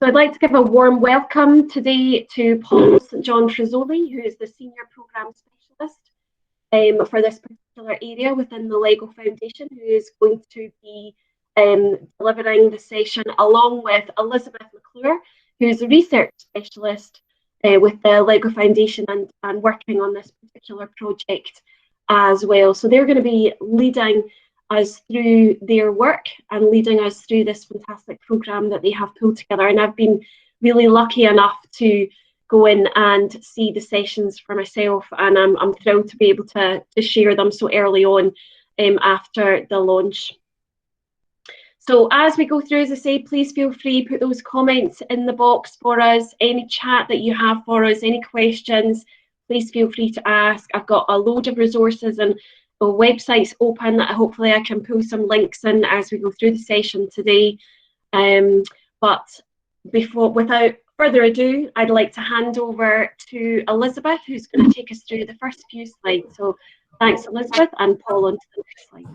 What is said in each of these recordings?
So I'd like to give a warm welcome today to Paul St John Frizzoli, who is the Senior Programme Specialist for this particular area within the LEGO Foundation, who is going to be delivering the session along with Elizabeth McClure, who is a Research Specialist with the LEGO Foundation and working on this particular project as well. So they're going to be leading us through their work and leading us through this fantastic programme that they have pulled together. And I've been really lucky enough to go in and see the sessions for myself, and I'm thrilled to be able to share them so early on after the launch. So as we go through, as I say, please feel free, put those comments in the box for us, any chat that you have for us, any questions, please feel free to ask. I've got a load of resources and websites open that hopefully I can pull some links in as we go through the session today. But without further ado, I'd like to hand over to Elizabeth, who's going to take us through the first few slides. So thanks, Elizabeth, and Paul on to the next slide.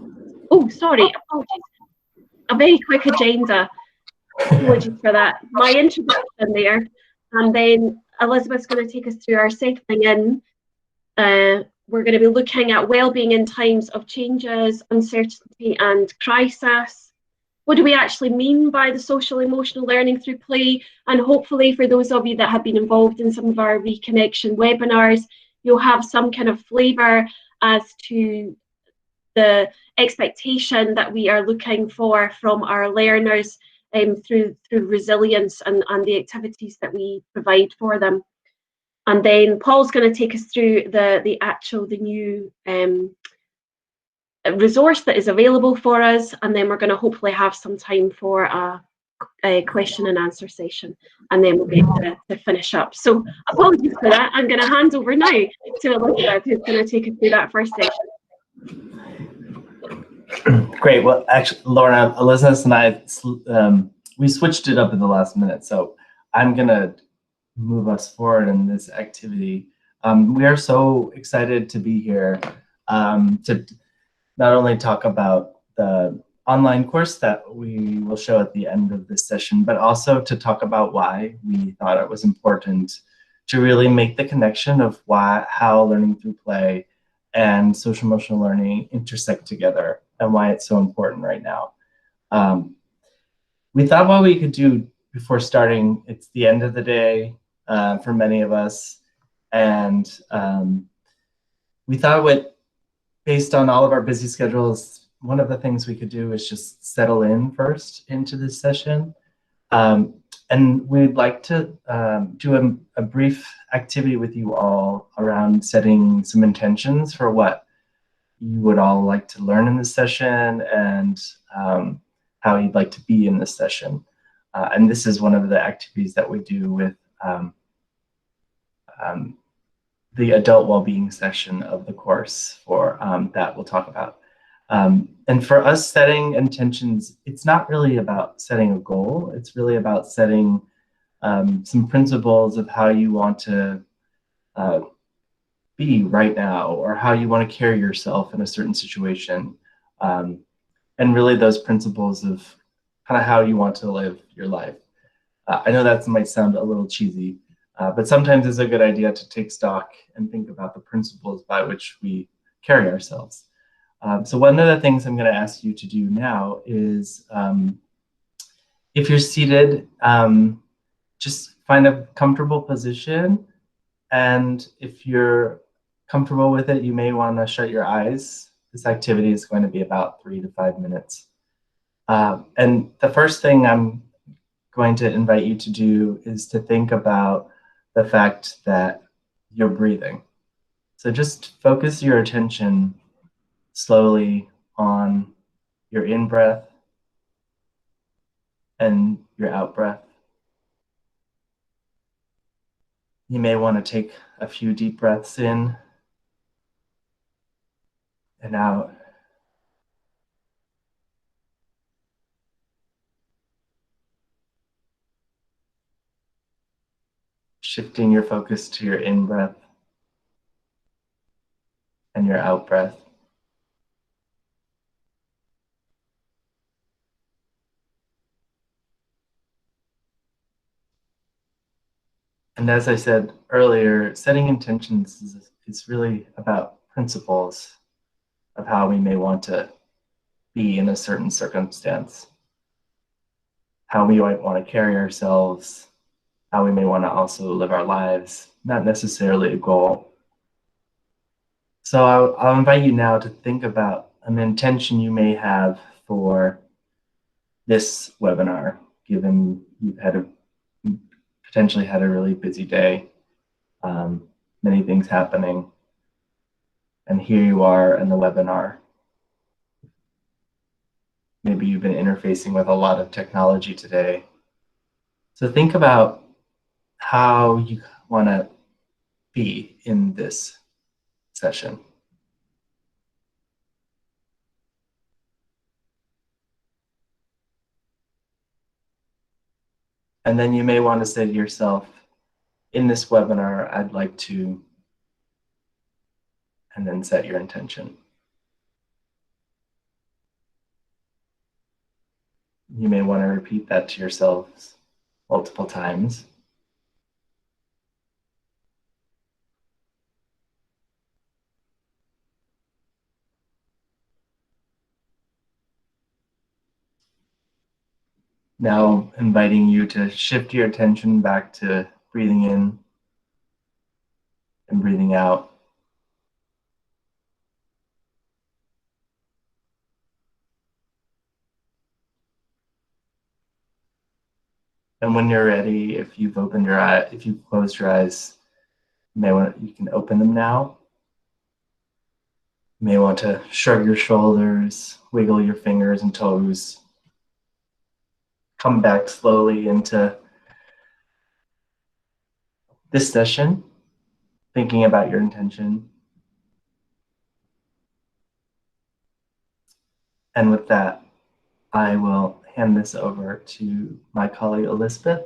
Oh, sorry, apologies. A very quick agenda. Apologies for that. My introduction there, and then Elizabeth's going to take us through our settling in. We're going to be looking at wellbeing in times of changes, uncertainty and crisis. What do we actually mean by the social emotional learning through play? And hopefully for those of you that have been involved in some of our reconnection webinars, you'll have some kind of flavour as to the expectation that we are looking for from our learners through resilience and the activities that we provide for them. And then Paul's going to take us through the new resource that is available for us, and then we're going to hopefully have some time for a question and answer session, and then we'll get to finish up. So apologies for that. I'm going to hand over now to Elizabeth, who's going to take us through that first session. Great. Well, actually, Laura, Elizabeth and I, we switched it up in the last minute, so I'm going to move us forward in this activity. We are so excited to be here to not only talk about the online course that we will show at the end of this session, but also to talk about why we thought it was important to really make the connection of how learning through play and social emotional learning intersect together and why it's so important right now. We thought what we could do before starting, it's the end of the day, for many of us, and we thought based on all of our busy schedules, one of the things we could do is just settle in first into this session, and we'd like to do a brief activity with you all around setting some intentions for what you would all like to learn in this session and how you'd like to be in this session. And this is one of the activities that we do with the adult well-being session of the course for that we'll talk about. And for us, setting intentions, it's not really about setting a goal. It's really about setting some principles of how you want to be right now, or how you want to carry yourself in a certain situation. And really those principles of kind of how you want to live your life. I know that might sound a little cheesy, but sometimes it's a good idea to take stock and think about the principles by which we carry ourselves. So one of the things I'm going to ask you to do now is, if you're seated, just find a comfortable position. And if you're comfortable with it, you may want to shut your eyes. This activity is going to be about 3 to 5 minutes. And the first thing I'm going to invite you to do is to think about the fact that you're breathing. So just focus your attention slowly on your in-breath and your out-breath. You may want to take a few deep breaths in and out. Shifting your focus to your in-breath and your out-breath. And as I said earlier, setting intentions is really about principles of how we may want to be in a certain circumstance, how we might want to carry ourselves, how we may want to also live our lives, not necessarily a goal. So I'll invite you now to think about an intention you may have for this webinar, given you've potentially had a really busy day, many things happening, and here you are in the webinar. Maybe you've been interfacing with a lot of technology today. So think about how you want to be in this session. And then you may want to say to yourself, in this webinar, I'd like to, and then set your intention. You may want to repeat that to yourselves multiple times. Now inviting you to shift your attention back to breathing in and breathing out. And when you're ready, if you've opened your eye, if you've closed your eyes, you can open them now. You may want to shrug your shoulders, wiggle your fingers and toes. Come back slowly into this session, thinking about your intention. And with that, I will hand this over to my colleague Elizabeth.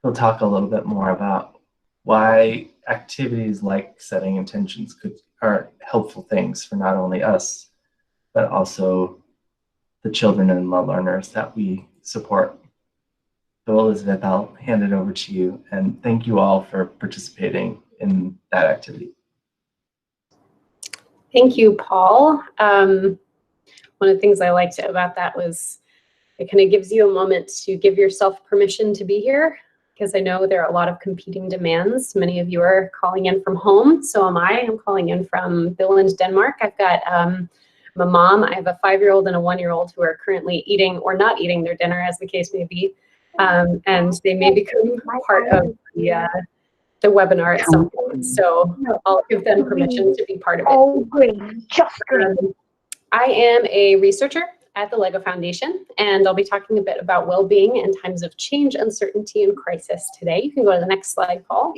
We'll talk a little bit more about why activities like setting intentions are helpful things for not only us, but also the children and the learners that we support. So Elizabeth, I'll hand it over to you, and thank you all for participating in that activity. Thank you, Paul. One of the things I liked about that was it kind of gives you a moment to give yourself permission to be here, because I know there are a lot of competing demands. Many of you are calling in from home, so am I. I'm calling in from Billund, Denmark. I've got I'm a mom. I have a 5-year-old and a 1-year-old who are currently eating or not eating their dinner, as the case may be. And they may become part of the webinar at some point. So I'll give them permission to be part of it. I am a researcher at the LEGO Foundation, and I'll be talking a bit about well-being in times of change, uncertainty, and crisis today. You can go to the next slide, Paul.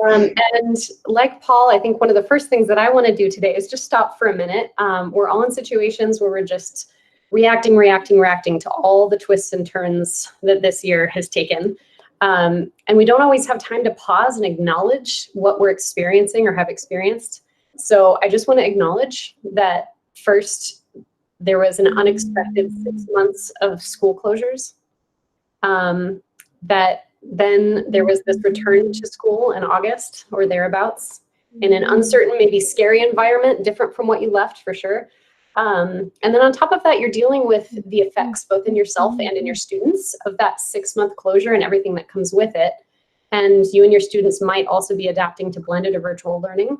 And like Paul, I think one of the first things that I want to do today is just stop for a minute. We're all in situations where we're just reacting to all the twists and turns that this year has taken. And we don't always have time to pause and acknowledge what we're experiencing or have experienced. So I just want to acknowledge that first, there was an unexpected 6 months of school closures. That then there was this return to school in August or thereabouts in an uncertain, maybe scary environment, different from what you left for sure. And then on top of that, you're dealing with the effects both in yourself and in your students of that 6-month closure and everything that comes with it. And you and your students might also be adapting to blended or virtual learning.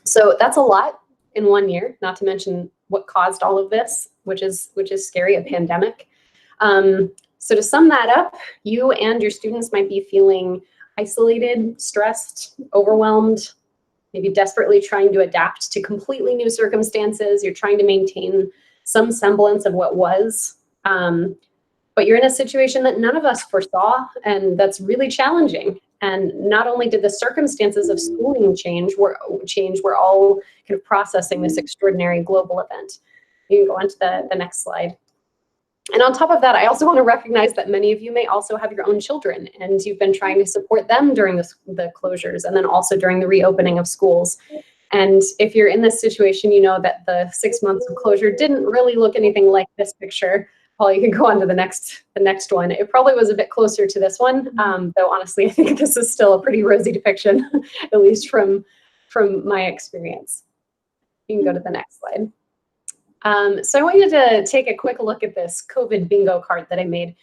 So that's a lot in 1 year, not to mention what caused all of this, which is scary, a pandemic. So to sum that up, you and your students might be feeling isolated, stressed, overwhelmed, maybe desperately trying to adapt to completely new circumstances. You're trying to maintain some semblance of what was, but you're in a situation that none of us foresaw, and that's really challenging. And not only did the circumstances of schooling change, we're all kind of processing this extraordinary global event. You can go on to the next slide. And on top of that, I also want to recognize that many of you may also have your own children, and you've been trying to support them during the closures and then also during the reopening of schools. And if you're in this situation, you know that the 6 months of closure didn't really look anything like this picture. Paul, you can go on to the next one. It probably was a bit closer to this one, though honestly, I think this is still a pretty rosy depiction, at least from my experience. You can go to the next slide. So I want you to take a quick look at this COVID bingo card that I made.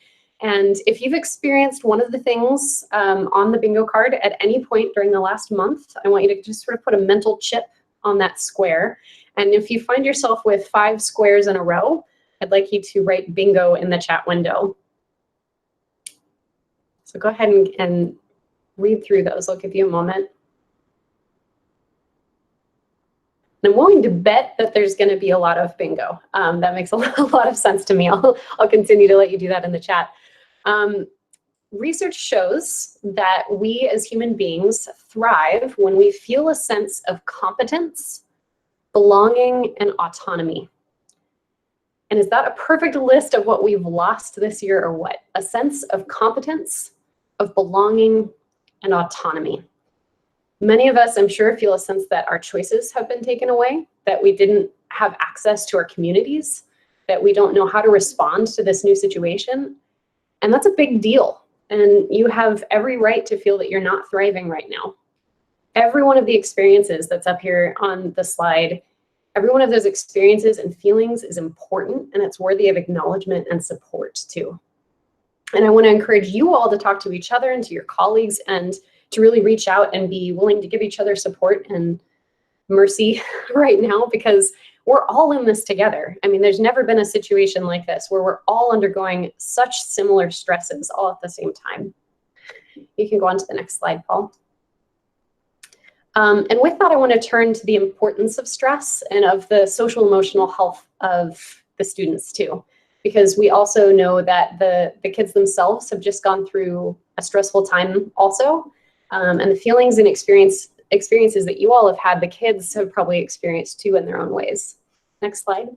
And if you've experienced one of the things on the bingo card at any point during the last month, I want you to just sort of put a mental chip on that square. And if you find yourself with 5 squares in a row, I'd like you to write bingo in the chat window. So go ahead and read through those. I'll give you a moment. And I'm willing to bet that there's going to be a lot of bingo. That makes a lot of sense to me. I'll continue to let you do that in the chat. Research shows that we as human beings thrive when we feel a sense of competence, belonging, and autonomy. And is that a perfect list of what we've lost this year or what? A sense of competence, of belonging, and autonomy. Many of us, I'm sure, feel a sense that our choices have been taken away, that we didn't have access to our communities, that we don't know how to respond to this new situation. And that's a big deal. And you have every right to feel that you're not thriving right now. Every one of the experiences that's up here on the slide, every one of those experiences and feelings is important, and it's worthy of acknowledgement and support too. And I want to encourage you all to talk to each other and to your colleagues and to really reach out and be willing to give each other support and mercy right now, because we're all in this together. I mean, there's never been a situation like this where we're all undergoing such similar stresses all at the same time. You can go on to the next slide, Paul. And with that, I want to turn to the importance of stress and of the social emotional health of the students too, because we also know that the kids themselves have just gone through a stressful time also. And the feelings and experiences that you all have had, the kids have probably experienced too in their own ways. Next slide.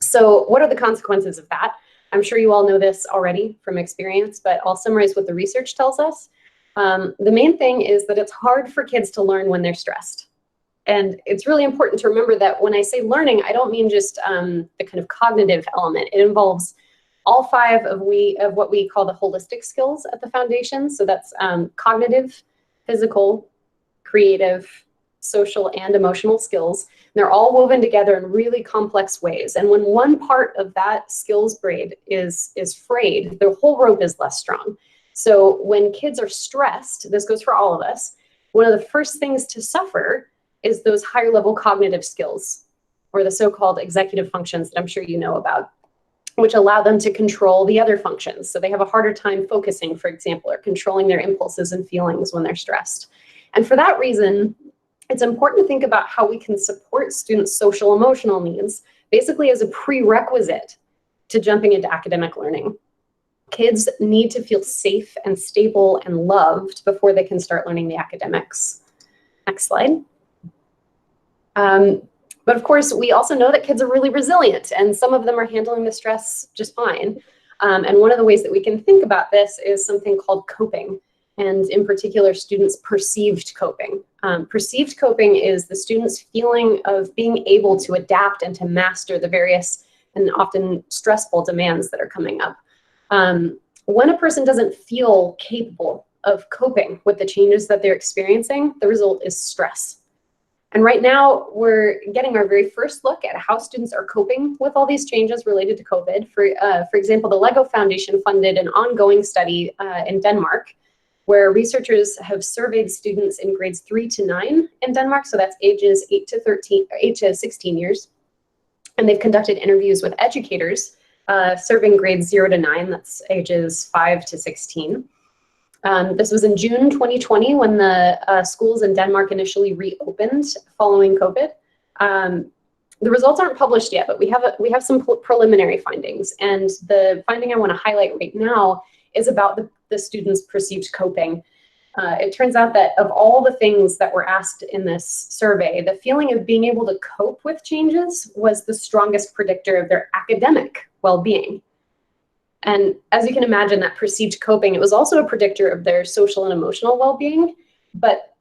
So what are the consequences of that? I'm sure you all know this already from experience, but I'll summarize what the research tells us. The main thing is that it's hard for kids to learn when they're stressed. And it's really important to remember that when I say learning, I don't mean just the kind of cognitive element. It involves all 5 of what we call the holistic skills at the foundation. So that's cognitive, physical, creative, social, and emotional skills. And they're all woven together in really complex ways. And when one part of that skills braid is frayed, the whole rope is less strong. So when kids are stressed, this goes for all of us, one of the first things to suffer is those higher level cognitive skills, or the so-called executive functions that I'm sure you know about, which allow them to control the other functions. So they have a harder time focusing, for example, or controlling their impulses and feelings when they're stressed. And for that reason, it's important to think about how we can support students' social emotional needs, basically as a prerequisite to jumping into academic learning. Kids need to feel safe and stable and loved before they can start learning the academics. Next slide. But of course, we also know that kids are really resilient, and some of them are handling the stress just fine. And one of the ways that we can think about this is something called coping, and in particular, students' perceived coping. Perceived coping is the students' feeling of being able to adapt and to master the various and often stressful demands that are coming up. When a person doesn't feel capable of coping with the changes that they're experiencing, the result is stress. And right now, we're getting our very first look at how students are coping with all these changes related to COVID. For example, the LEGO Foundation funded an ongoing study in Denmark, where researchers have surveyed students in grades 3 to 9 in Denmark, so that's ages 8 to 16 years. And they've conducted interviews with educators serving grades 0 to 9, that's ages 5 to 16. This was in June 2020 when the schools in Denmark initially reopened following COVID. The results aren't published yet, but we have some preliminary findings. And the finding I want to highlight right now is about the students' perceived coping. It turns out that of all the things that were asked in this survey, the feeling of being able to cope with changes was the strongest predictor of their academic well-being. And as you can imagine, that perceived coping, it was also a predictor of their social and emotional well-being. But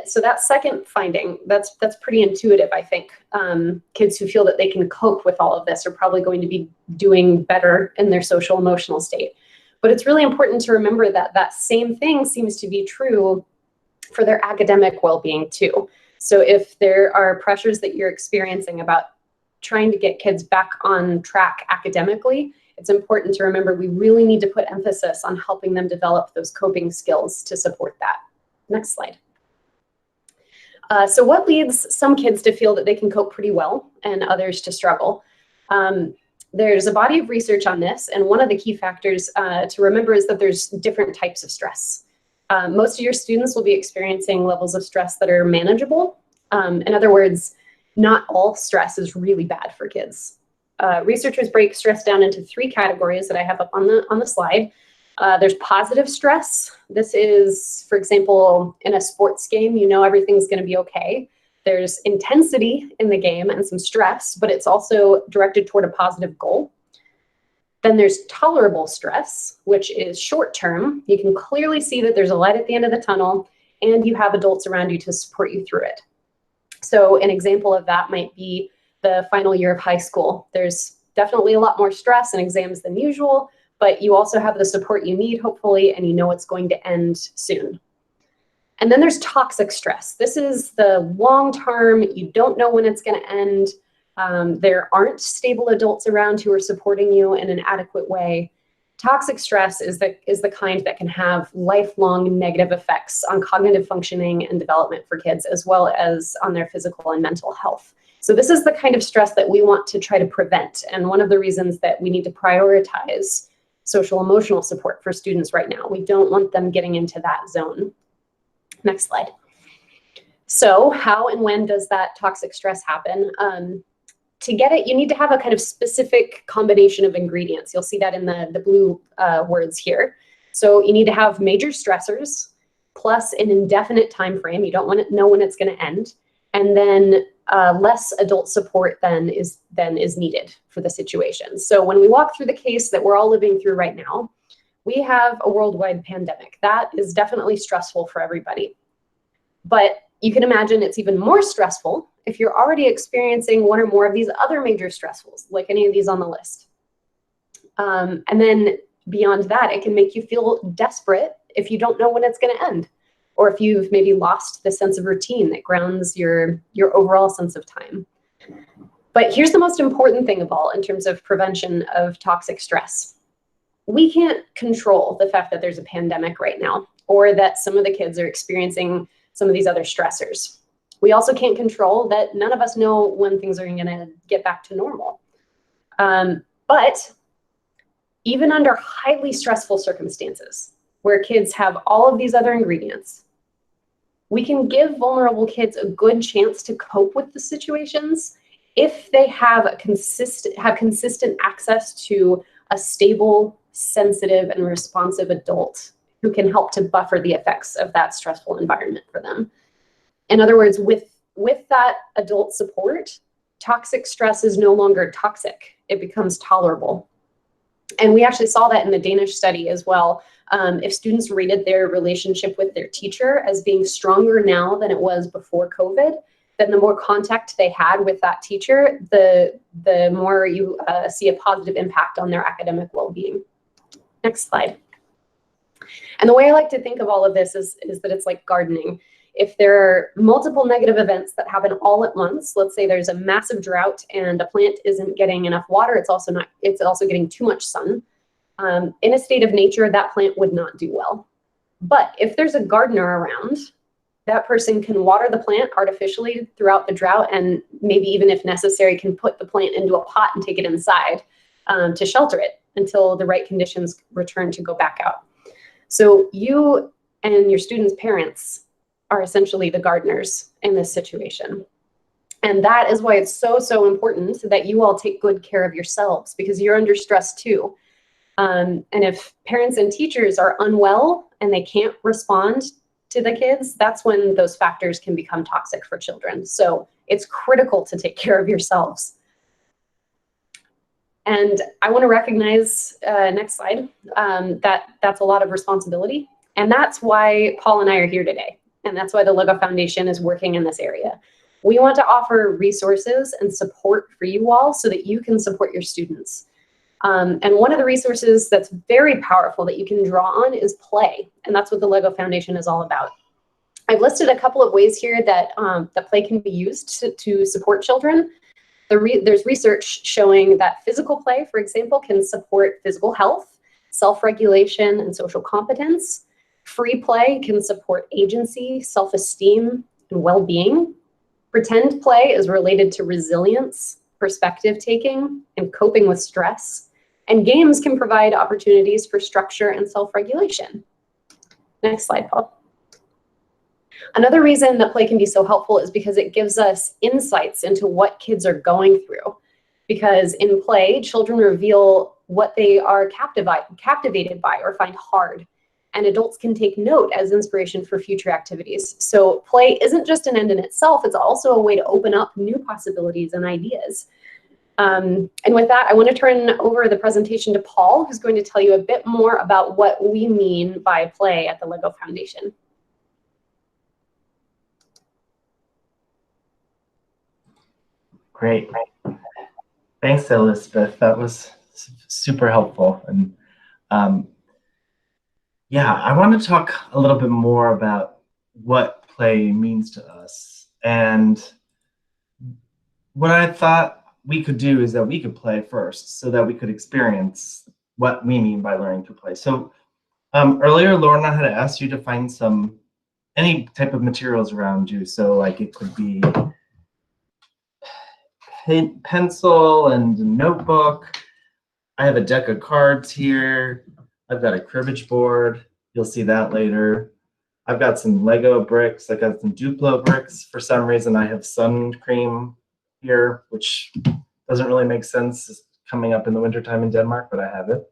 so that second finding, that's pretty intuitive, I think. Kids who feel that they can cope with all of this are probably going to be doing better in their social emotional state. But it's really important to remember that that same thing seems to be true for their academic well-being too. So if there are pressures that you're experiencing about trying to get kids back on track academically, it's important to remember we really need to put emphasis on helping them develop those coping skills to support that. Next slide. So what leads some kids to feel that they can cope pretty well and others to struggle? There's a body of research on this, and one of the key factors to remember is that there's different types of stress. Most of your students will be experiencing levels of stress that are manageable. In other words, not all stress is really bad for kids. Researchers break stress down into 3 categories that I have up on the slide. There's positive stress. This is, for example, in a sports game, you know everything's going to be okay. There's intensity in the game and some stress, but it's also directed toward a positive goal. Then there's tolerable stress, which is short term. You can clearly see that there's a light at the end of the tunnel, and you have adults around you to support you through it. So an example of that might be the final year of high school. There's definitely a lot more stress and exams than usual, but you also have the support you need, hopefully, and you know it's going to end soon. And then there's toxic stress. This is the long term, you don't know when it's going to end. There aren't stable adults around who are supporting you in an adequate way. Toxic stress is the kind that can have lifelong negative effects on cognitive functioning and development for kids, as well as on their physical and mental health. So this is the kind of stress that we want to try to prevent. And one of the reasons that we need to prioritize social emotional support for students right now. We don't want them getting into that zone. Next slide. So how and when does that toxic stress happen? To get it, you need to have a kind of specific combination of ingredients. You'll see that in the blue words here. So you need to have major stressors plus an indefinite time frame. You don't want to know when it's going to end. And then less adult support than is needed for the situation. So when we walk through the case that we're all living through right now, we have a worldwide pandemic. That is definitely stressful for everybody. But you can imagine it's even more stressful if you're already experiencing one or more of these other major stressfuls, like any of these on the list. And then beyond that, it can make you feel desperate if you don't know when it's going to end, or if you've maybe lost the sense of routine that grounds your overall sense of time. But here's the most important thing of all in terms of prevention of toxic stress. We can't control the fact that there's a pandemic right now, or that some of the kids are experiencing some of these other stressors. We also can't control that none of us know when things are going to get back to normal. But even under highly stressful circumstances, where kids have all of these other ingredients, we can give vulnerable kids a good chance to cope with the situations if they have consistent access to a stable, sensitive, and responsive adult who can help to buffer the effects of that stressful environment for them. In other words, with that adult support, toxic stress is no longer toxic. It becomes tolerable. And we actually saw that in the Danish study as well. If students rated their relationship with their teacher as being stronger now than it was before COVID, then the more contact they had with that teacher, the more you see a positive impact on their academic well-being. Next slide. And the way I like to think of all of this is that it's like gardening. If there are multiple negative events that happen all at once, let's say there's a massive drought and a plant isn't getting enough water, it's also getting too much sun. In a state of nature, that plant would not do well. But if there's a gardener around, that person can water the plant artificially throughout the drought, and maybe even if necessary, can put the plant into a pot and take it inside to shelter it until the right conditions return to go back out. So you and your students' parents are essentially the gardeners in this situation. And that is why it's so, so important that you all take good care of yourselves, because you're under stress too. And if parents and teachers are unwell and they can't respond to the kids, that's when those factors can become toxic for children. So it's critical to take care of yourselves. And I want to recognize, next slide, that's a lot of responsibility. And that's why Paul and I are here today. And that's why the LEGO Foundation is working in this area. We want to offer resources and support for you all so that you can support your students. And one of the resources that's very powerful that you can draw on is play. And that's what the LEGO Foundation is all about. I've listed a couple of ways here that, that play can be used to support children. There's research showing that physical play, for example, can support physical health, self-regulation, and social competence. Free play can support agency, self-esteem, and well-being. Pretend play is related to resilience, perspective taking, and coping with stress. And games can provide opportunities for structure and self-regulation. Next slide, Paul. Another reason that play can be so helpful is because it gives us insights into what kids are going through. Because in play, children reveal what they are captivated by or find hard. And adults can take note as inspiration for future activities. So play isn't just an end in itself, it's also a way to open up new possibilities and ideas. And with that, I want to turn over the presentation to Paul, who's going to tell you a bit more about what we mean by play at the LEGO Foundation. Great. Thanks, Elizabeth. That was super helpful. And yeah, I want to talk a little bit more about what play means to us. And what I thought we could do is that we could play first so that we could experience what we mean by learning through play. So earlier, Lorna had asked you to find any type of materials around you. So like it could be pencil and a notebook. I have a deck of cards here. I've got a cribbage board. You'll see that later. I've got some Lego bricks. I've got some Duplo bricks. For some reason, I have sun cream here, which doesn't really make sense. It's coming up in the wintertime in Denmark, but I have it.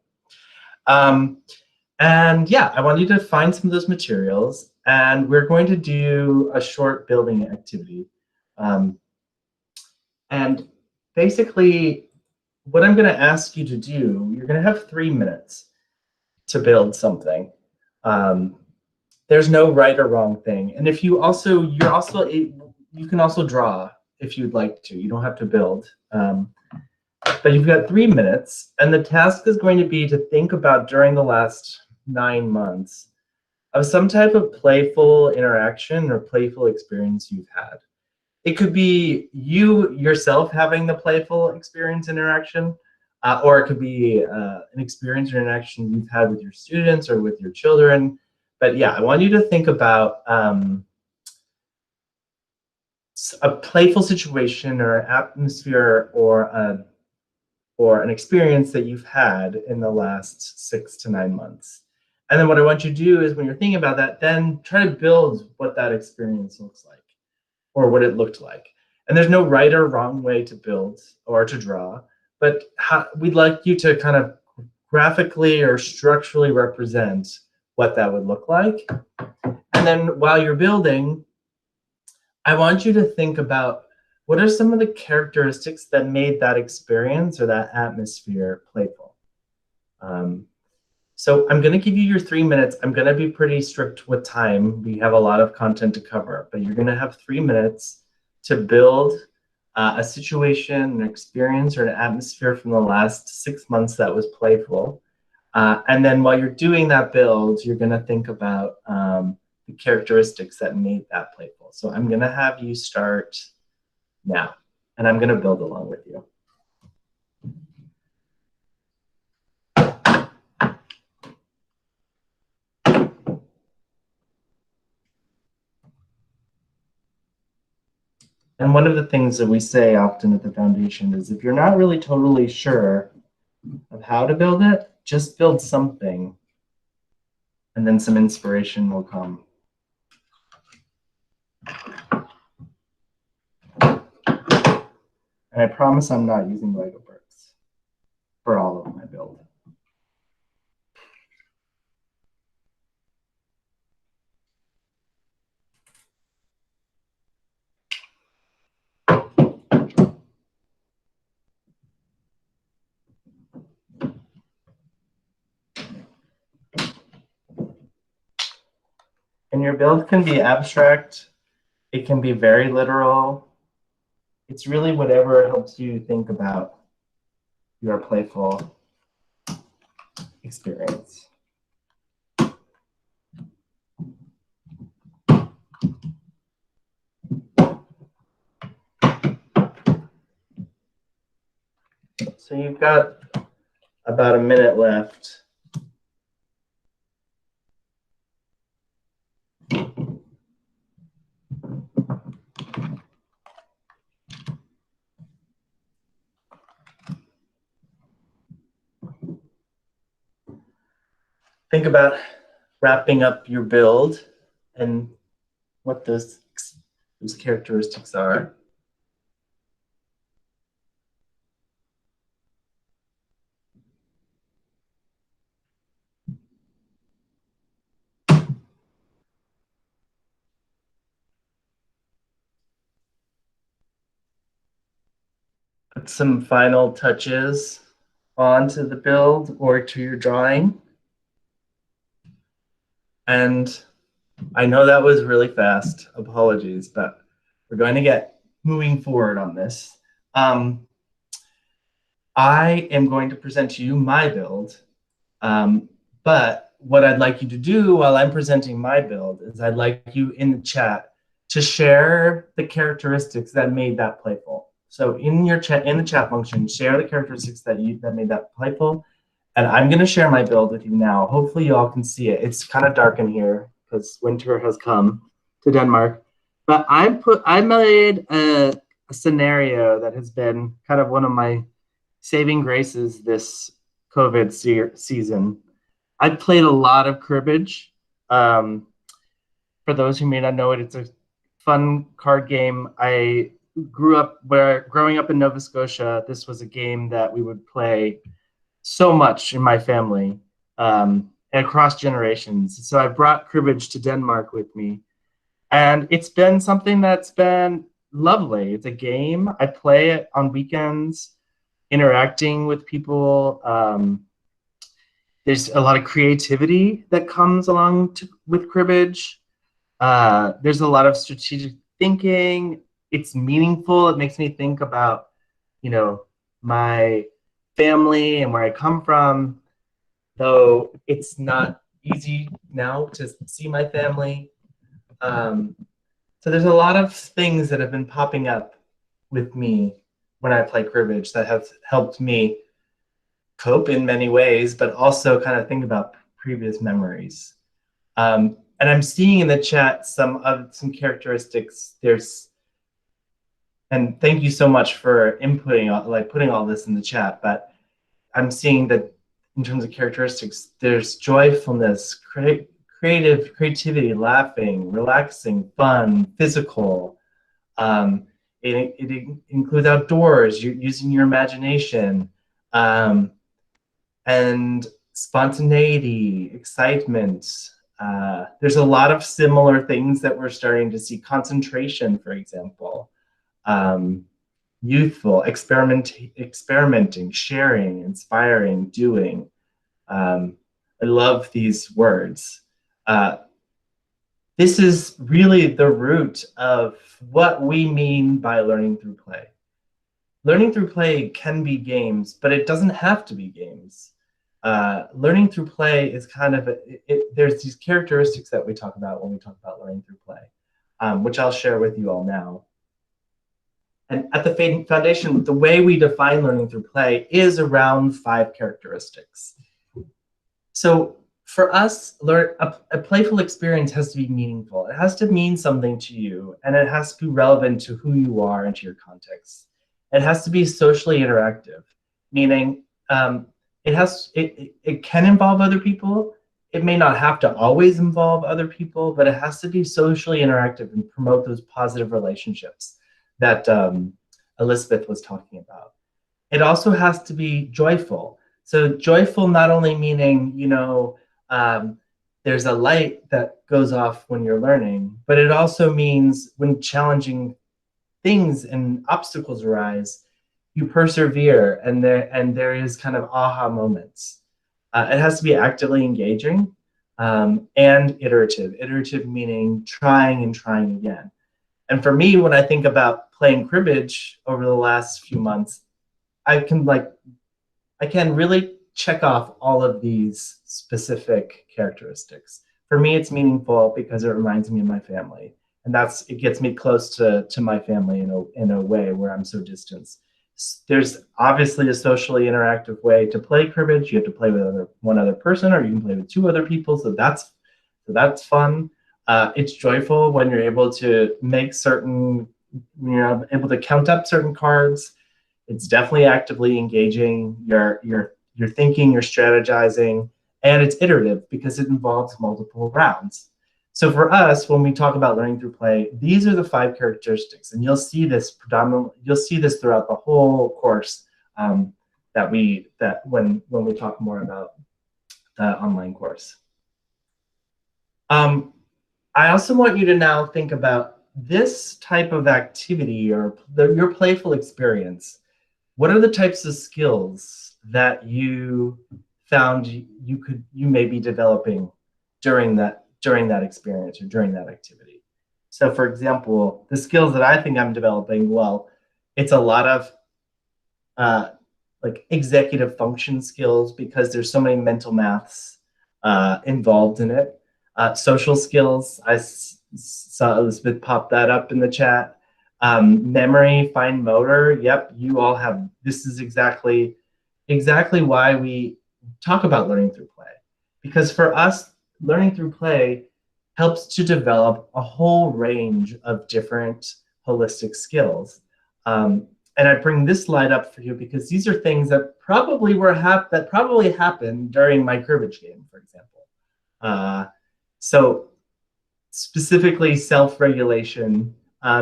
And yeah, I want you to find some of those materials, and we're going to do a short building activity. And basically, what I'm going to ask you to do, you're going to have 3 minutes to build something. There's no right or wrong thing. And if you can also draw if you'd like to. You don't have to build. But you've got 3 minutes, and the task is going to be to think about during the last 9 months of some type of playful interaction or playful experience you've had. It could be you yourself having the playful experience interaction, or it could be an experience or interaction you've had with your students or with your children. But yeah, I want you to think about a playful situation or atmosphere or an experience that you've had in the last 6 to 9 months. And then what I want you to do is when you're thinking about that, then try to build what that experience looks like or what it looked like. And there's no right or wrong way to build or to draw, but we'd like you to kind of graphically or structurally represent what that would look like. And then while you're building, I want you to think about what are some of the characteristics that made that experience or that atmosphere playful. So I'm going to give you your 3 minutes. I'm going to be pretty strict with time. We have a lot of content to cover, but you're going to have 3 minutes to build a situation, an experience, or an atmosphere from the last 6 months that was playful. And then while you're doing that build, you're going to think about the characteristics that made that playful. So I'm going to have you start now, and I'm going to build along with you. And one of the things that we say often at the foundation is if you're not really totally sure of how to build it, just build something, and then some inspiration will come. And I promise I'm not using Lego bricks for all of my build. And your build can be abstract. It can be very literal. It's really whatever helps you think about your playful experience. So you've got about a minute left. Think about wrapping up your build and what those characteristics are. Put some final touches onto the build or to your drawing. And I know that was really fast. Apologies, but we're going to get moving forward on this. I am going to present to you my build, but what I'd like you to do while I'm presenting my build is I'd like you in the chat to share the characteristics that made that playful. So in your chat, in the chat function, share the characteristics that made that playful. And I'm going to share my build with you now. Hopefully you all can see it. It's kind of dark in here because winter has come to Denmark. But I made a scenario that has been kind of one of my saving graces this COVID season. I played a lot of cribbage. For those who may not know it, it's a fun card game. I growing up in Nova Scotia, this was a game that we would play so much in my family and across generations. So I brought cribbage to Denmark with me. And it's been something that's been lovely. It's a game. I play it on weekends, interacting with people. There's a lot of creativity that comes along with cribbage. There's a lot of strategic thinking. It's meaningful. It makes me think about, you know, my family and where I come from, though it's not easy now to see my family. So there's a lot of things that have been popping up with me when I play cribbage that have helped me cope in many ways, but also kind of think about previous memories. And I'm seeing in the chat some characteristics. And thank you so much for inputting, putting all this in the chat. But I'm seeing that in terms of characteristics, there's joyfulness, creativity, laughing, relaxing, fun, physical. It includes outdoors, using your imagination, and spontaneity, excitement. There's a lot of similar things that we're starting to see. Concentration, for example. Youthful, experimenting, sharing, inspiring, doing. I love these words. This is really the root of what we mean by learning through play. Learning through play can be games, but it doesn't have to be games. Learning through play is kind of, there's these characteristics that we talk about when we talk about learning through play, which I'll share with you all now. And at the foundation, the way we define learning through play is around 5 characteristics. So for us, a playful experience has to be meaningful. It has to mean something to you, and it has to be relevant to who you are and to your context. It has to be socially interactive, meaning it can involve other people. It may not have to always involve other people, but it has to be socially interactive and promote those positive relationships that Elizabeth was talking about. It also has to be joyful. So joyful not only meaning, you know, there's a light that goes off when you're learning, but it also means when challenging things and obstacles arise, you persevere, and there is kind of aha moments. It has to be actively engaging. and iterative. Iterative meaning trying and trying again. And for me, when I think about playing cribbage over the last few months, I can really check off all of these specific characteristics. For me, it's meaningful because it reminds me of my family. And it gets me close to my family in a way where I'm so distant. There's obviously a socially interactive way to play cribbage. You have to play with one other person, or you can play with 2 other people. So that's fun. It's joyful when you're able to make able to count up certain cards. It's definitely actively engaging. You're thinking, you're strategizing, and it's iterative because it involves multiple rounds. So for us, when we talk about learning through play, these are the 5 characteristics, and you'll see this throughout the whole course when we talk more about the online course. I also want you to now think about this type of activity or your playful experience. What are the types of skills that you found you may be developing during that experience or during that activity? So for example, the skills that I think I'm developing, well, it's a lot of like executive function skills because there's so many mental maths involved in it. Social skills, I saw Elizabeth pop that up in the chat. Memory, fine motor, yep, you all have, this is exactly why we talk about learning through play. Because for us, learning through play helps to develop a whole range of different holistic skills. And I bring this slide up for you because these are things that probably happened during my cribbage game, for example. So specifically self-regulation,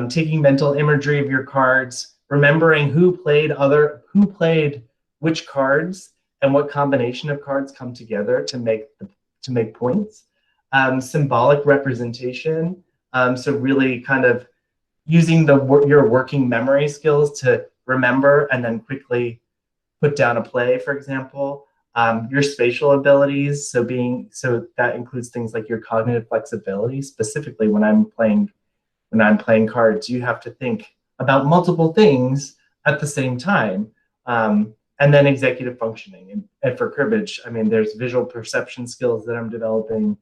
taking mental imagery of your cards, remembering who played which cards and what combination of cards come together to make points. Symbolic representation, so really kind of using your working memory skills to remember and then quickly put down a play, for example. Your spatial abilities, so that includes things like your cognitive flexibility. Specifically, when I'm playing cards, you have to think about multiple things at the same time. And then executive functioning. And for cribbage, I mean, there's visual perception skills that I'm developing.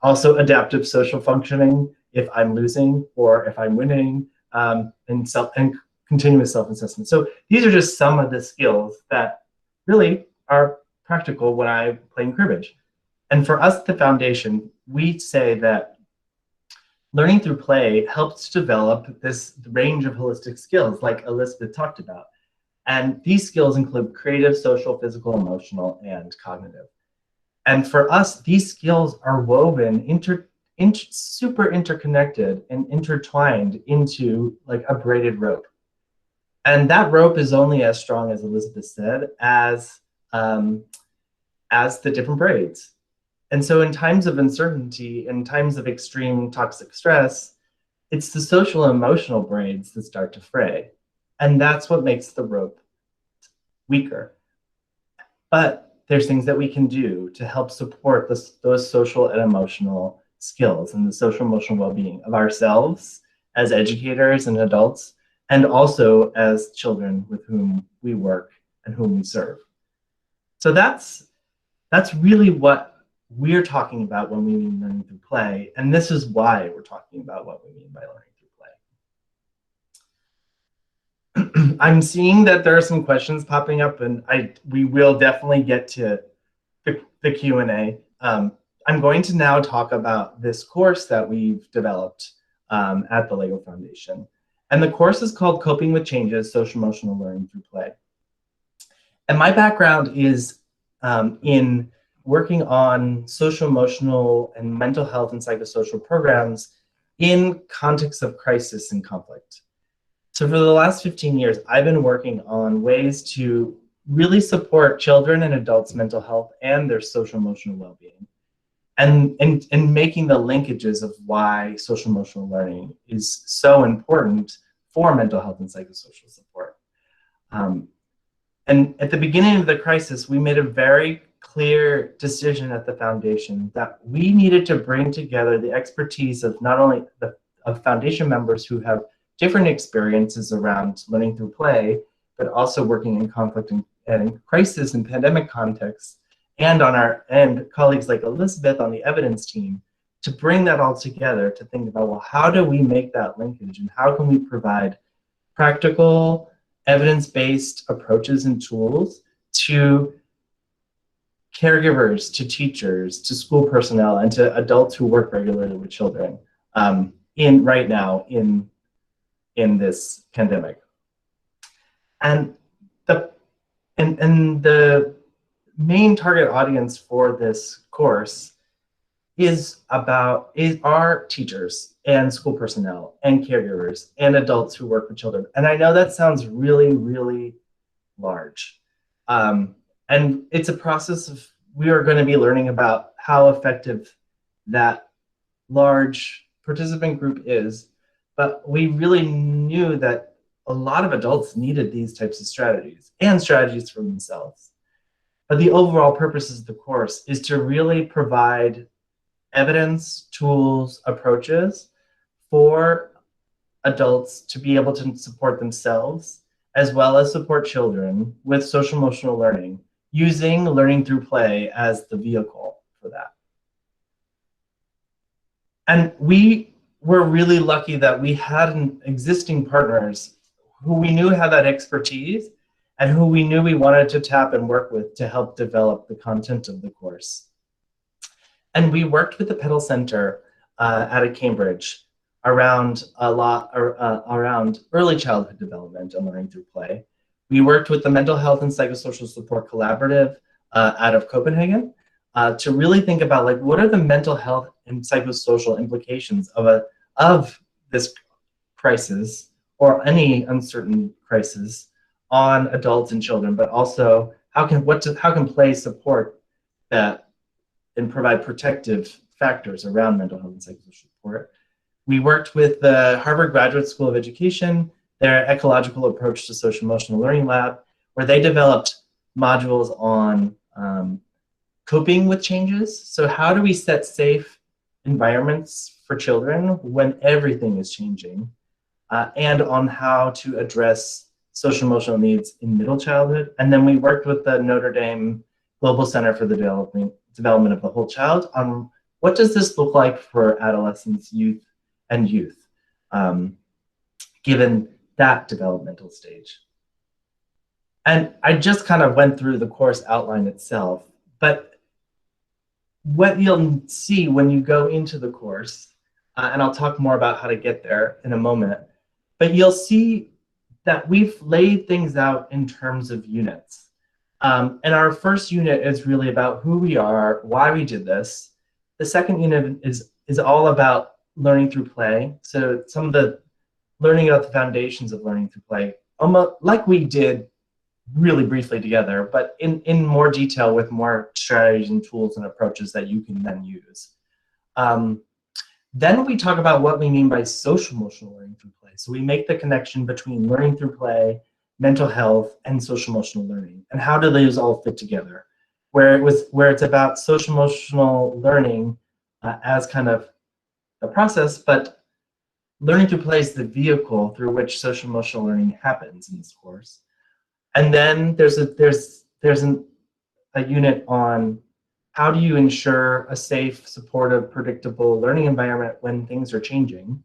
Also adaptive social functioning if I'm losing or if I'm winning, and continuous self-assessment. So these are just some of the skills that really are practical when I'm playing cribbage. And for us at the foundation, we say that learning through play helps develop this range of holistic skills like Elizabeth talked about. And these skills include creative, social, physical, emotional, and cognitive. And for us, these skills are woven, super interconnected and intertwined into like a braided rope. And that rope is only as strong, as Elizabeth said, as the different braids. And so in times of uncertainty, in times of extreme toxic stress, it's the social and emotional braids that start to fray. And that's what makes the rope weaker. But there's things that we can do to help support those social and emotional skills and the social emotional well-being of ourselves as educators and adults, and also as children with whom we work and whom we serve. So that's really what we're talking about when we mean learning through play. And this is why we're talking about what we mean by learning through play. I'm seeing that there are some questions popping up, and we will definitely get to the Q&A. I'm going to now talk about this course that we've developed at the LEGO Foundation. And the course is called Coping with Changes, Social Emotional Learning Through Play. And my background is in working on social emotional and mental health and psychosocial programs in contexts of crisis and conflict. So for the last 15 years, I've been working on ways to really support children and adults' mental health and their social emotional well-being, and making the linkages of why social emotional learning is so important for mental health and psychosocial support. And at the beginning of the crisis, we made a very clear decision at the foundation that we needed to bring together the expertise of not only of foundation members who have different experiences around learning through play, but also working in conflict and crisis and pandemic contexts, and on our end, colleagues like Elizabeth on the evidence team, to bring that all together to think about, well, how do we make that linkage, and how can we provide practical, evidence-based approaches and tools to caregivers, to teachers, to school personnel, and to adults who work regularly with children right now in this pandemic. And the main target audience for this course are teachers and school personnel and caregivers and adults who work with children. And I know that sounds really, really large. And it's a process of, we are going to be learning about how effective that large participant group is, but we really knew that a lot of adults needed these types of strategies and strategies for themselves. But the overall purpose of the course is to really provide evidence, tools, approaches for adults to be able to support themselves, as well as support children with social emotional learning, using learning through play as the vehicle for that. And we were really lucky that we had existing partners who we knew had that expertise and who we knew we wanted to tap and work with to help develop the content of the course. And we worked with the Petal Center at Cambridge around around early childhood development and learning through play. We worked with the Mental Health and Psychosocial Support Collaborative out of Copenhagen to really think about, like, what are the mental health and psychosocial implications of this crisis, or any uncertain crisis, on adults and children, but also how can play support that and provide protective factors around mental health and psychosocial support. We worked with the Harvard Graduate School of Education, their ecological approach to social emotional learning lab, where they developed modules on coping with changes. So how do we set safe environments for children when everything is changing, and on how to address social emotional needs in middle childhood. And then we worked with the Notre Dame Global Center for the Development of the Whole Child on what does this look like for adolescents, youth, given that developmental stage. And I just kind of went through the course outline itself, but what you'll see when you go into the course, and I'll talk more about how to get there in a moment, but you'll see that we've laid things out in terms of units. And our first unit is really about who we are, why we did this. The second unit is all about learning through play. So some of the learning about the foundations of learning through play, almost like we did really briefly together, but in more detail with more strategies and tools and approaches that you can then use. Then we talk about what we mean by social emotional learning through play. So we make the connection between learning through play, mental health, and social emotional learning, and how do those all fit together? Where it's about social emotional learning as kind of the process, but learning through play is the vehicle through which social emotional learning happens in this course. And then there's a unit on how do you ensure a safe, supportive, predictable learning environment when things are changing.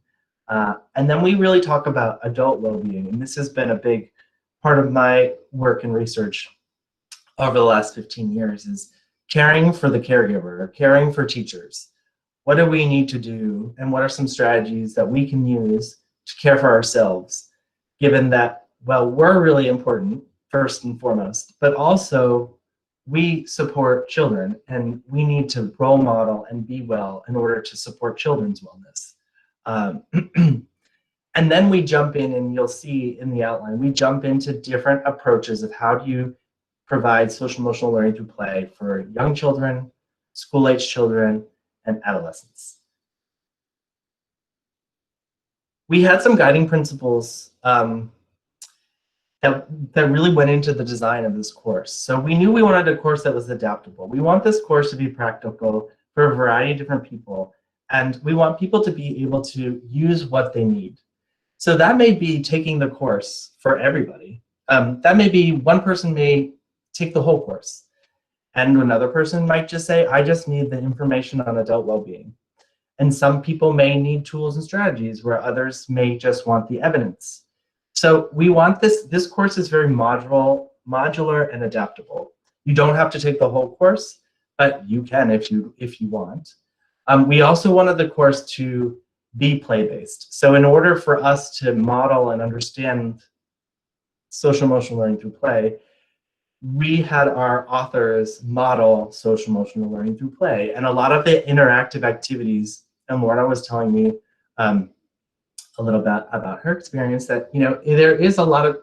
And then we really talk about adult well-being, and this has been a big part of my work and research over the last 15 years, is caring for the caregiver, caring for teachers. What do we need to do, and what are some strategies that we can use to care for ourselves, given that, well, we're really important, first and foremost, but also we support children, and we need to role model and be well in order to support children's wellness. And then we jump in, and you'll see in the outline, we jump into different approaches of how do you provide social emotional learning through play for young children, school-age children, and adolescents. We had some guiding principles that really went into the design of this course. So we knew we wanted a course that was adaptable. We want this course to be practical for a variety of different people, and we want people to be able to use what they need. So that may be taking the course for everybody. That may be one person may take the whole course, and another person might just say, I just need the information on adult well-being. And some people may need tools and strategies, where others may just want the evidence. So we want this course is very modular and adaptable. You don't have to take the whole course, but you can if you want. We also wanted the course to be play-based. So in order for us to model and understand social emotional learning through play, we had our authors model social emotional learning through play. And a lot of the interactive activities, and Lorna was telling me a little bit about her experience, that there is a lot of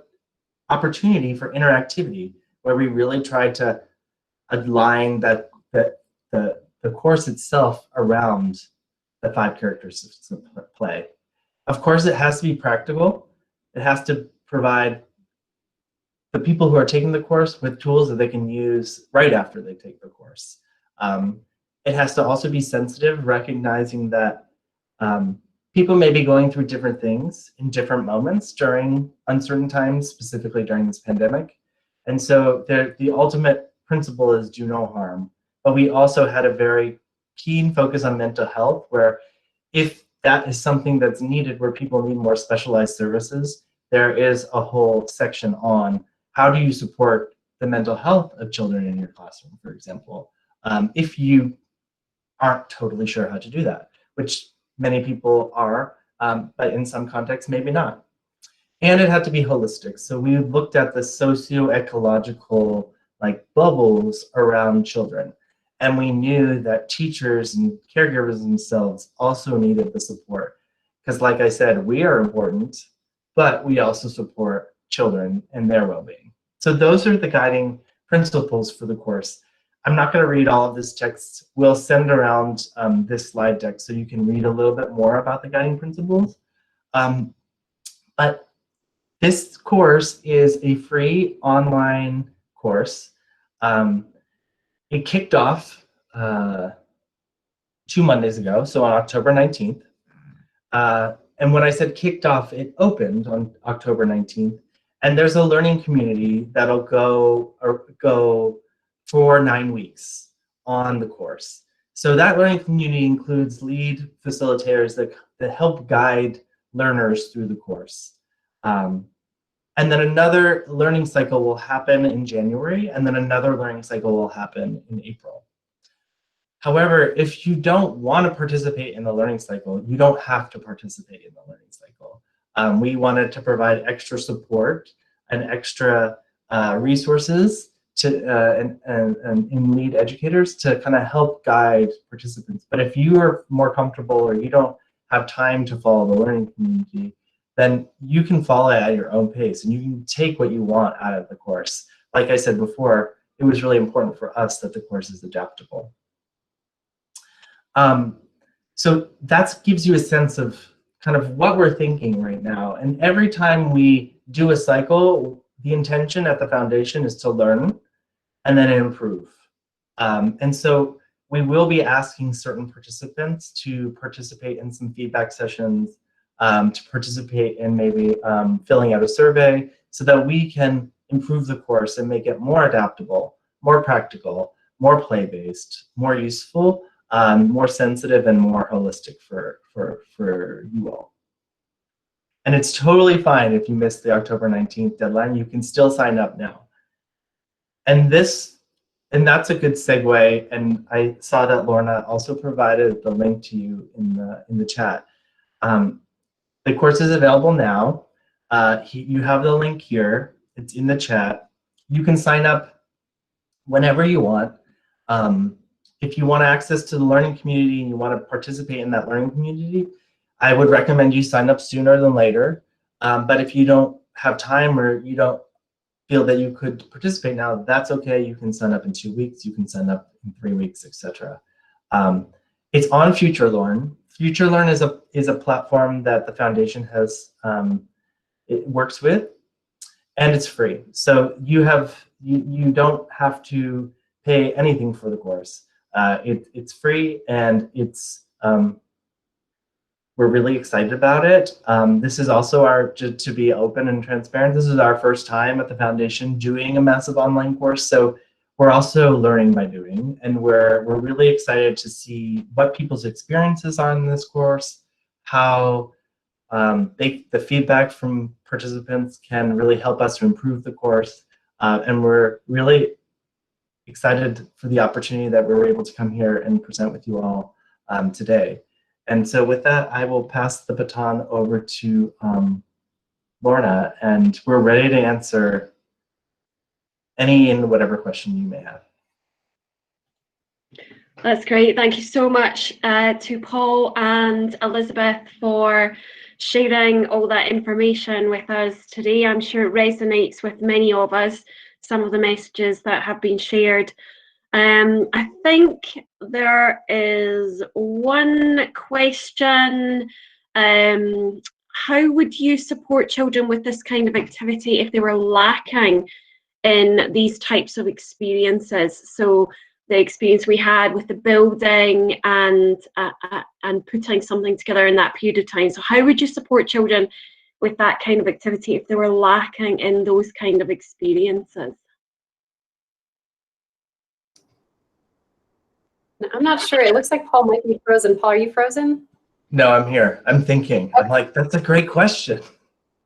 opportunity for interactivity, where we really tried to align the course itself around the 5 characteristics of play. Of course, it has to be practical. It has to provide the people who are taking the course with tools that they can use right after they take the course. It has to also be sensitive, recognizing that people may be going through different things in different moments during uncertain times, specifically during this pandemic. And so the ultimate principle is do no harm. But we also had a very keen focus on mental health, where if that is something that's needed, where people need more specialized services, there is a whole section on how do you support the mental health of children in your classroom, for example, if you aren't totally sure how to do that, which many people are, but in some contexts, maybe not. And it had to be holistic. So we looked at the socio-ecological bubbles around children. And we knew that teachers and caregivers themselves also needed the support. Because like I said, we are important, but we also support children and their well-being. So those are the guiding principles for the course. I'm not going to read all of this text. We'll send around this slide deck so you can read a little bit more about the guiding principles. But this course is a free online course. It kicked off 2 Mondays ago, so on October 19th. And when I said kicked off, it opened on October 19th. And there's a learning community that'll go for 9 weeks on the course. So that learning community includes lead facilitators that help guide learners through the course. And then another learning cycle will happen in January, and then another learning cycle will happen in April. However, if you don't want to participate in the learning cycle, you don't have to participate in the learning cycle. We wanted to provide extra support and extra resources and lead educators to kind of help guide participants. But if you are more comfortable or you don't have time to follow the learning community, then you can follow it at your own pace and you can take what you want out of the course. Like I said before, it was really important for us that the course is adaptable. So that gives you a sense of kind of what we're thinking right now. And every time we do a cycle, the intention at the foundation is to learn and then improve. And so we will be asking certain participants to participate in some feedback sessions, to participate in maybe filling out a survey so that we can improve the course and make it more adaptable, more practical, more play-based, more useful, more sensitive, and more holistic for you all. And it's totally fine if you missed the October 19th deadline. You can still sign up now. And that's a good segue. And I saw that Lorna also provided the link to you in the chat. The course is available now. You have the link here. It's in the chat. You can sign up whenever you want. If you want access to the learning community and you want to participate in that learning community, I would recommend you sign up sooner than later. But if you don't have time or you don't feel that you could participate now, that's okay. You can sign up in 2 weeks. You can sign up in 3 weeks, etc. It's on FutureLearn. FutureLearn is a platform that the foundation has it works with, and it's free. So you don't have to pay anything for the course. It's free, and it's we're really excited about it. This is also to be open and transparent, this is our first time at the foundation doing a massive online course. So we're also learning by doing, and we're really excited to see what people's experiences are in this course, how the feedback from participants can really help us to improve the course. And we're really excited for the opportunity that we're able to come here and present with you all today. And so with that, I will pass the baton over to Lorna, and we're ready to answer any and whatever question you may have. That's great. Thank you so much to Paul and Elizabeth for sharing all that information with us today. I'm sure it resonates with many of us, some of the messages that have been shared. I think there is one question. How would you support children with this kind of activity if they were lacking in these types of experiences? So the experience we had with the building and putting something together in that period of time. So how would you support children with that kind of activity if they were lacking in those kind of experiences? I'm not sure. It looks like Paul might be frozen. Paul, are you frozen? No, I'm here. I'm thinking. I'm like, that's a great question.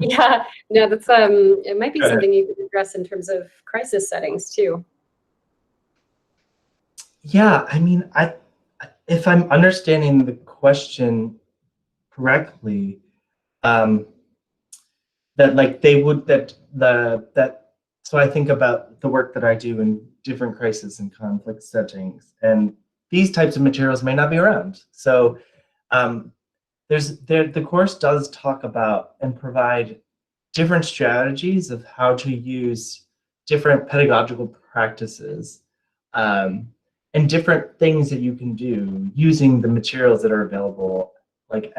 Yeah, no, that's it might be something you could address in terms of crisis settings too. Yeah, I mean, if I'm understanding the question correctly, that like they would so I think about the work that I do in different crisis and conflict settings, and these types of materials may not be around. So the course does talk about and provide different strategies of how to use different pedagogical practices and different things that you can do using the materials that are available, like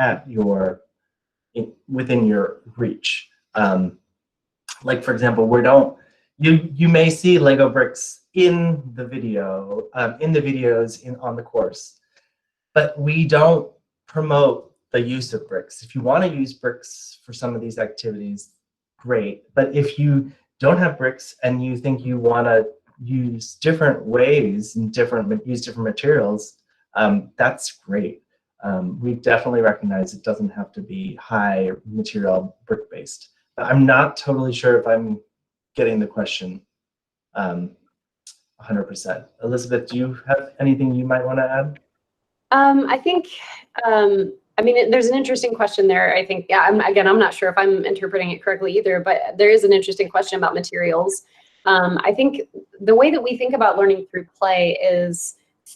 within your reach. Like for example, you may see Lego bricks in the video, in the videos on the course, but we don't promote the use of bricks. If you want to use bricks for some of these activities, great. But if you don't have bricks and you think you want to use different ways and use different materials, that's great. We definitely recognize it doesn't have to be high material brick based. I'm not totally sure if I'm getting the question 100%. Elizabeth, do you have anything you might want to add? I think, I mean, there's an interesting question there. I think, yeah, I'm not sure if I'm interpreting it correctly either, but there is an interesting question about materials. I think the way that we think about learning through play is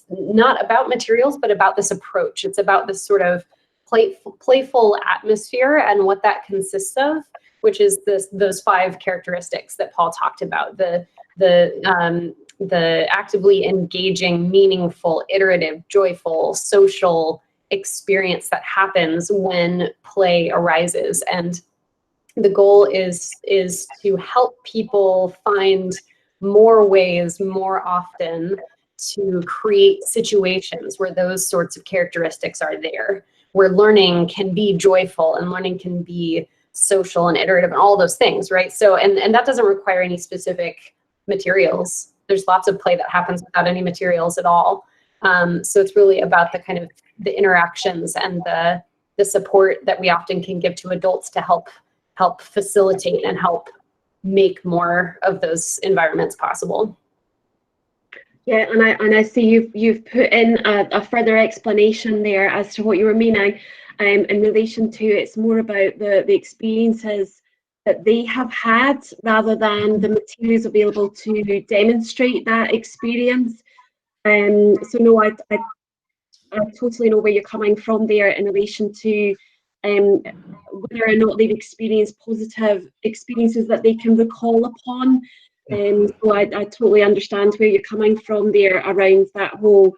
not about materials, but about this approach. It's about this sort of playful atmosphere and what that consists of, which is those 5 characteristics that Paul talked about: the actively engaging, meaningful, iterative, joyful, social experience that happens when play arises. And the goal is to help people find more ways, more often, to create situations where those sorts of characteristics are there, where learning can be joyful and learning can be social and iterative and all those things, right? So, and that doesn't require any specific materials. There's lots of play that happens without any materials at all. So it's really about the kind of the interactions and the support that we often can give to adults to help facilitate and help make more of those environments possible. Yeah, and I see you've put in a further explanation there as to what you were meaning in relation to it's more about the experiences that they have had rather than the materials available to demonstrate that experience. So no, I totally know where you're coming from there in relation to whether or not they've experienced positive experiences that they can recall upon. So I totally understand where you're coming from there around that whole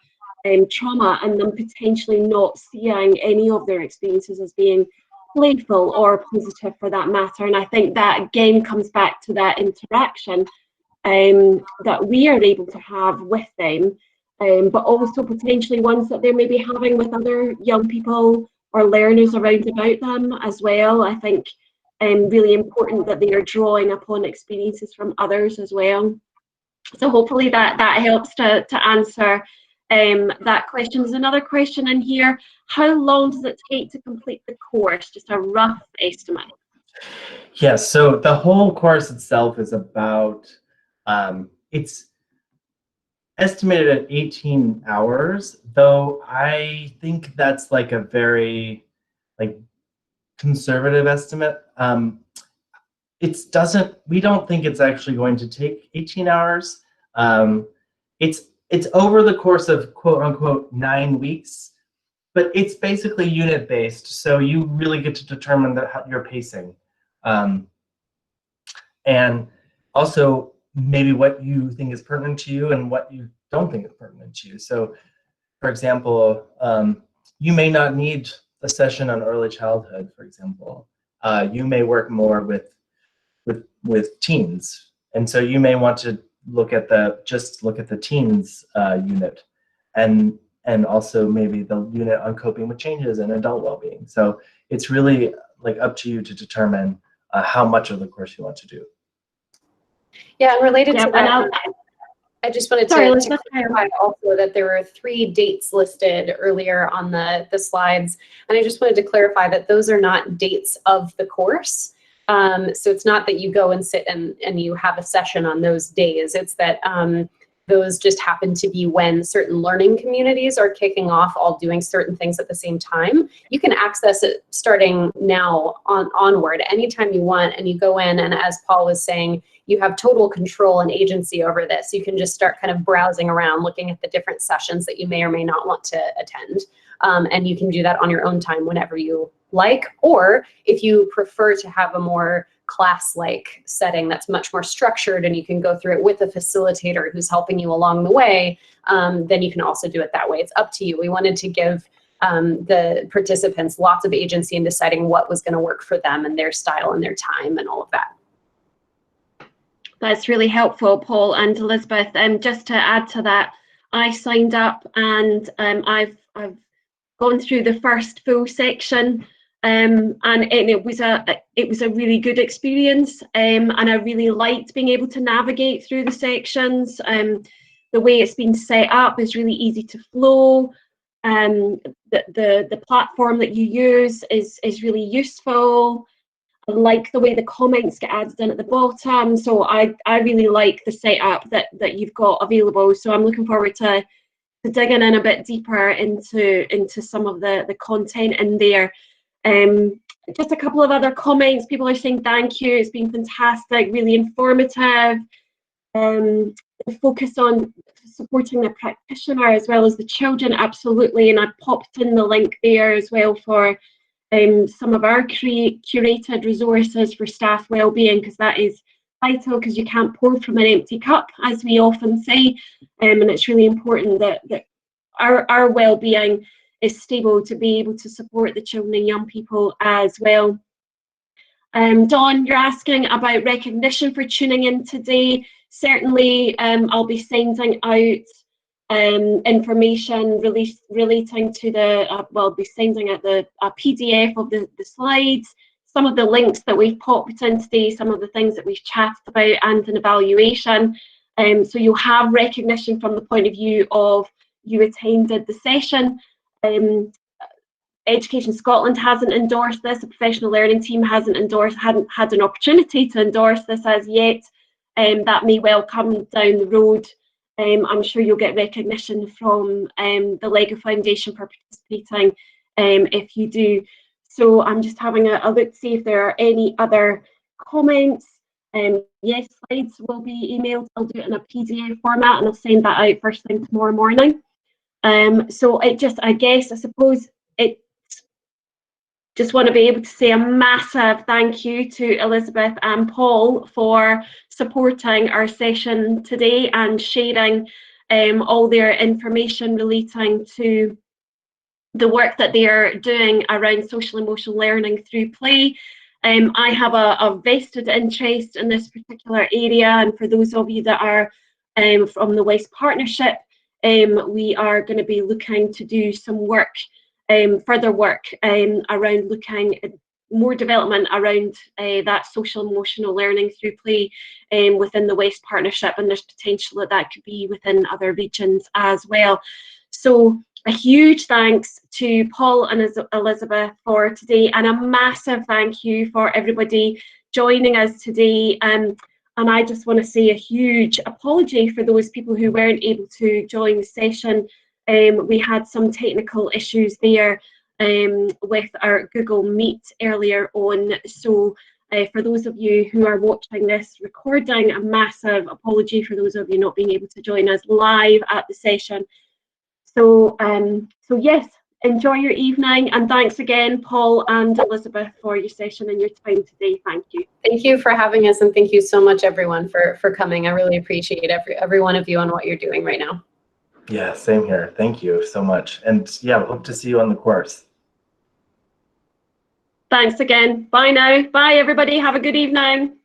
trauma and them potentially not seeing any of their experiences as being playful or positive for that matter. And I think that again comes back to that interaction that we are able to have with them, but also potentially ones that they may be having with other young people or learners around about them as well. I think really important that they are drawing upon experiences from others as well. So hopefully that helps to answer that question. There's another question in here. How long does it take to complete the course? Just a rough estimate. Yes, so the whole course itself is about, it's estimated at 18 hours, though I think that's like a very conservative estimate. We don't think it's actually going to take 18 hours. It's over the course of quote unquote 9 weeks, but it's basically unit based. So you really get to determine your pacing. And also maybe what you think is pertinent to you and what you don't think is pertinent to you. So for example, you may not need a session on early childhood, for example. You may work more with teens. And so you may want to look at the teens unit, and also maybe the unit on coping with changes and adult well-being. So it's really up to you to determine how much of the course you want to do. Yeah, and related to that, I just wanted to clarify also that there were 3 dates listed earlier on the slides, and I just wanted to clarify that those are not dates of the course. So it's not that you go and sit and you have a session on those days. It's that those just happen to be when certain learning communities are kicking off, all doing certain things at the same time. You can access it starting now onward anytime you want, and you go in, and as Paul was saying, you have total control and agency over this. You can just start kind of browsing around, looking at the different sessions that you may or may not want to attend. And you can do that on your own time whenever you like, or if you prefer to have a more class-like setting that's much more structured and you can go through it with a facilitator who's helping you along the way, then you can also do it that way. It's up to you. We wanted to give the participants lots of agency in deciding what was going to work for them and their style and their time and all of that. That's really helpful, Paul and Elizabeth. Just to add to that, I signed up and I've gone through the first full section, and it was a really good experience, and I really liked being able to navigate through the sections. The way it's been set up is really easy to flow. The platform that you use is really useful. I like the way the comments get added in at the bottom, so I really like the setup that you've got available. So I'm looking forward to digging in a bit deeper into some of the content in there. Just a couple of other comments. People are saying thank you. It's been fantastic, really informative. Focus on supporting the practitioner as well as the children, absolutely. And I popped in the link there as well for some of our curated resources for staff wellbeing, because that is vital, because you can't pour from an empty cup, as we often say, and it's really important that our wellbeing is stable to be able to support the children and young people as well. Dawn, you're asking about recognition for tuning in today. Certainly, I'll be sending out information relating to I'll be sending out a PDF of the slides, some of the links that we've popped in today, some of the things that we've chatted about, and an evaluation. So you'll have recognition from the point of view of you attended the session. Education Scotland hasn't endorsed this, the professional learning team hadn't had an opportunity to endorse this as yet. That may well come down the road. I'm sure you'll get recognition from the LEGO Foundation for participating if you do. So I'm just having a look to see if there are any other comments. Yes, slides will be emailed. I'll do it in a PDF format and I'll send that out first thing tomorrow morning. So I suppose it just want to be able to say a massive thank you to Elizabeth and Paul for supporting our session today and sharing all their information relating to the work that they are doing around social emotional learning through play. I have a vested interest in this particular area, and for those of you that are from the West Partnership, we are going to be looking to do some work, further work around looking at more development around that social emotional learning through play within the West Partnership, and there's potential that that could be within other regions as well. So a huge thanks to Paul and Elizabeth for today, and a massive thank you for everybody joining us today. And I just want to say a huge apology for those people who weren't able to join the session. We had some technical issues there with our Google Meet earlier on. So for those of you who are watching this recording, a massive apology for those of you not being able to join us live at the session. So, so yes, enjoy your evening, and thanks again, Paul and Elizabeth, for your session and your time today. Thank you. Thank you for having us, and thank you so much, everyone, for coming. I really appreciate every one of you on what you're doing right now. Yeah, same here. Thank you so much. And yeah, hope to see you on the course. Thanks again. Bye now. Bye, everybody. Have a good evening.